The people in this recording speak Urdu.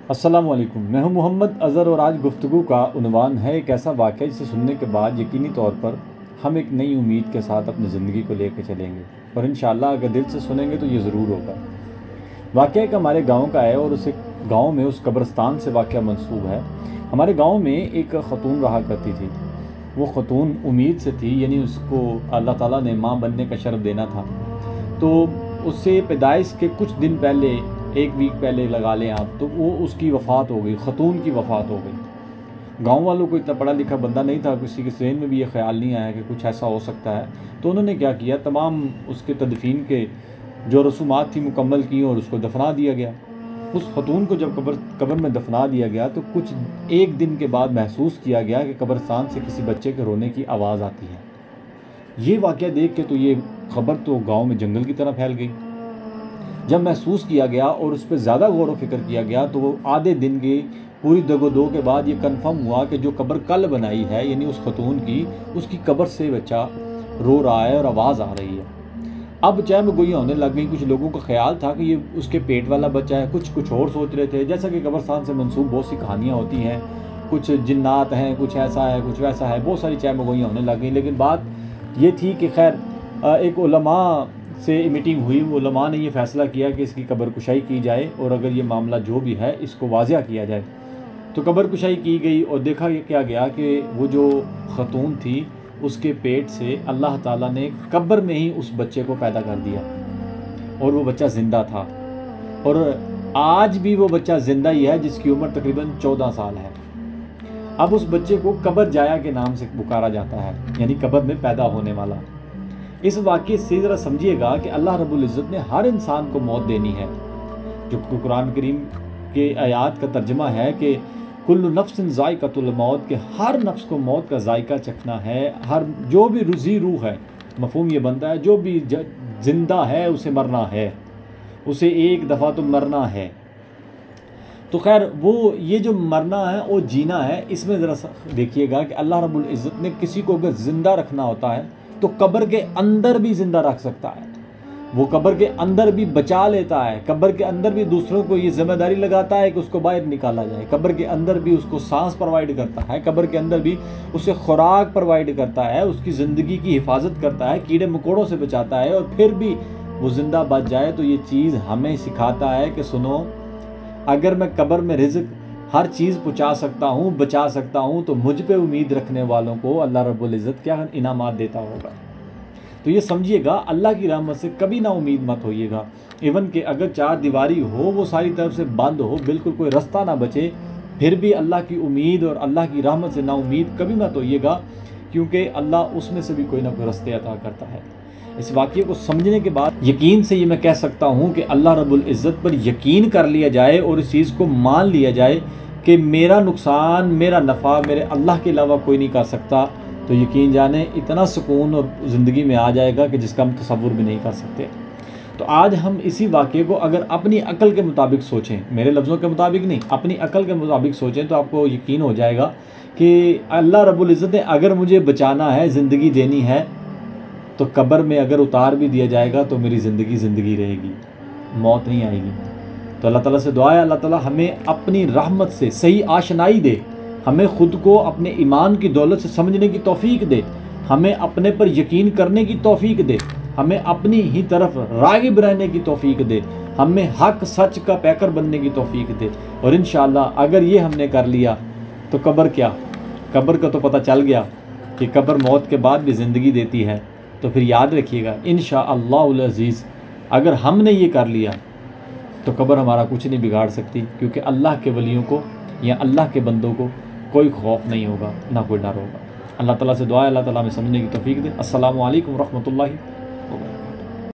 السلام علیکم، میں ہوں محمد اظہر اور آج گفتگو کا عنوان ہے ایک ایسا واقعہ جسے سننے کے بعد یقینی طور پر ہم ایک نئی امید کے ساتھ اپنی زندگی کو لے کے چلیں گے، اور انشاءاللہ اگر دل سے سنیں گے تو یہ ضرور ہوگا۔ واقعہ ایک ہمارے گاؤں کا ہے اور اسے گاؤں میں اس قبرستان سے واقعہ منسوب ہے۔ ہمارے گاؤں میں ایک خاتون رہا کرتی تھی۔ وہ خاتون امید سے تھی، یعنی اس کو اللہ تعالیٰ نے ماں بننے کا شرف دینا تھا، تو اس سے پیدائش کے کچھ دن پہلے، ایک ویک پہلے لگا لیں آپ، تو وہ اس کی وفات ہو گئی، خاتون کی وفات ہو گئی۔ گاؤں والوں کو اتنا پڑھا لکھا بندہ نہیں تھا، کسی کے ذہن میں بھی یہ خیال نہیں آیا کہ کچھ ایسا ہو سکتا ہے، تو انہوں نے کیا کیا، تمام اس کے تدفین کے جو رسومات تھی مکمل کی اور اس کو دفنا دیا گیا۔ اس خاتون کو جب قبر میں دفنا دیا گیا تو کچھ ایک دن کے بعد محسوس کیا گیا کہ قبرستان سے کسی بچے کے رونے کی آواز آتی ہے۔ یہ واقعہ دیکھ کے تو یہ خبر تو گاؤں میں جنگل کی طرح پھیل گئی۔ جب محسوس کیا گیا اور اس پہ زیادہ غور و فکر کیا گیا تو وہ آدھے دن کی پوری دگ و دو کے بعد یہ کنفرم ہوا کہ جو قبر کل بنائی ہے، یعنی اس خاتون کی، اس کی قبر سے بچہ رو رہا ہے اور آواز آ رہی ہے۔ اب چہم گوئیاں ہونے لگ گئی۔ کچھ لوگوں کا خیال تھا کہ یہ اس کے پیٹ والا بچہ ہے، کچھ اور سوچ رہے تھے، جیسا کہ قبرستان سے منسوب بہت سی کہانیاں ہوتی ہیں، کچھ جنات ہیں، کچھ ایسا ہے، کچھ ویسا ہے، بہت ساری چہم گوئیاں ہونے لگ گئیں۔ لیکن بات یہ تھی کہ خیر ایک علماء سے میٹنگ ہوئی، وہ علماء نے یہ فیصلہ کیا کہ اس کی قبر کشائی کی جائے اور اگر یہ معاملہ جو بھی ہے اس کو واضح کیا جائے۔ تو قبر کشائی کی گئی اور دیکھا کیا گیا کہ وہ جو خاتون تھی اس کے پیٹ سے اللہ تعالیٰ نے قبر میں ہی اس بچے کو پیدا کر دیا اور وہ بچہ زندہ تھا، اور آج بھی وہ بچہ زندہ ہی ہے جس کی عمر تقریباً 14 سال ہے۔ اب اس بچے کو قبر جایا کے نام سے پکارا جاتا ہے، یعنی قبر میں پیدا ہونے والا۔ اس واقعے سے ذرا سمجھیے گا کہ اللہ رب العزت نے ہر انسان کو موت دینی ہے، جو قرآن کریم کے آیات کا ترجمہ ہے کہ کل نفس ذائقۃ الموت، کہ ہر نفس کو موت کا ذائقہ چکھنا ہے، ہر جو بھی روزی روح ہے، مفہوم یہ بنتا ہے جو بھی زندہ ہے اسے مرنا ہے، اسے ایک دفعہ تو مرنا ہے۔ تو خیر وہ یہ جو مرنا ہے وہ جینا ہے، اس میں ذرا دیکھیے گا کہ اللہ رب العزت نے کسی کو اگر زندہ رکھنا ہوتا ہے تو قبر کے اندر بھی زندہ رکھ سکتا ہے، وہ قبر کے اندر بھی بچا لیتا ہے، قبر کے اندر بھی دوسروں کو یہ ذمہ داری لگاتا ہے کہ اس کو باہر نکالا جائے، قبر کے اندر بھی اس کو سانس پرووائڈ کرتا ہے، قبر کے اندر بھی اسے خوراک پرووائڈ کرتا ہے، اس کی زندگی کی حفاظت کرتا ہے، کیڑے مکوڑوں سے بچاتا ہے، اور پھر بھی وہ زندہ بچ جائے تو یہ چیز ہمیں سکھاتا ہے کہ سنو، اگر میں قبر میں رزق ہر چیز پہنچا سکتا ہوں، بچا سکتا ہوں، تو مجھ پہ امید رکھنے والوں کو اللہ رب العزت کیا انعامات دیتا ہوگا۔ تو یہ سمجھیے گا، اللہ کی رحمت سے کبھی نہ امید مت ہوئیے گا، ایون کہ اگر چار دیواری ہو، وہ ساری طرف سے بند ہو، بالکل کوئی رستہ نہ بچے، پھر بھی اللہ کی امید اور اللہ کی رحمت سے نا امید کبھی مت ہوئیے گا، کیونکہ اللہ اس میں سے بھی کوئی نہ کوئی رستے عطا کرتا ہے۔ اس واقعے کو سمجھنے کے بعد یقین سے یہ میں کہہ سکتا ہوں کہ اللہ رب العزت پر یقین کر لیا جائے اور اس چیز کو مان لیا جائے کہ میرا نقصان، میرا نفع میرے اللہ کے علاوہ کوئی نہیں کر سکتا، تو یقین جانیں اتنا سکون اور زندگی میں آ جائے گا کہ جس کا ہم تصور بھی نہیں کر سکتے۔ تو آج ہم اسی واقعے کو اگر اپنی عقل کے مطابق سوچیں، میرے لفظوں کے مطابق نہیں، اپنی عقل کے مطابق سوچیں، تو آپ کو یقین ہو جائے گا کہ اللہ رب العزت نے اگر مجھے بچانا ہے، زندگی دینی ہے، تو قبر میں اگر اتار بھی دیا جائے گا تو میری زندگی رہے گی، موت نہیں آئے گی۔ تو اللہ تعالیٰ سے دعا ہے اللہ تعالیٰ ہمیں اپنی رحمت سے صحیح آشنائی دے، ہمیں خود کو اپنے ایمان کی دولت سے سمجھنے کی توفیق دے، ہمیں اپنے پر یقین کرنے کی توفیق دے، ہمیں اپنی ہی طرف راغب رہنے کی توفیق دے، ہمیں حق سچ کا پیکر بننے کی توفیق دے، اور انشاءاللہ اگر یہ ہم نے کر لیا تو قبر کیا، قبر کا تو پتہ چل گیا کہ قبر موت کے بعد بھی زندگی دیتی ہے۔ تو پھر یاد رکھیے گا انشاءاللہ العزیز اگر ہم نے یہ کر لیا تو قبر ہمارا کچھ نہیں بگاڑ سکتی، کیونکہ اللہ کے ولیوں کو یا اللہ کے بندوں کو کوئی خوف نہیں ہوگا، نہ کوئی ڈر ہوگا۔ اللہ تعالیٰ سے دعا ہے اللہ تعالیٰ ہمیں سمجھنے کی توفیق دے۔ السلام علیکم ورحمۃ اللہ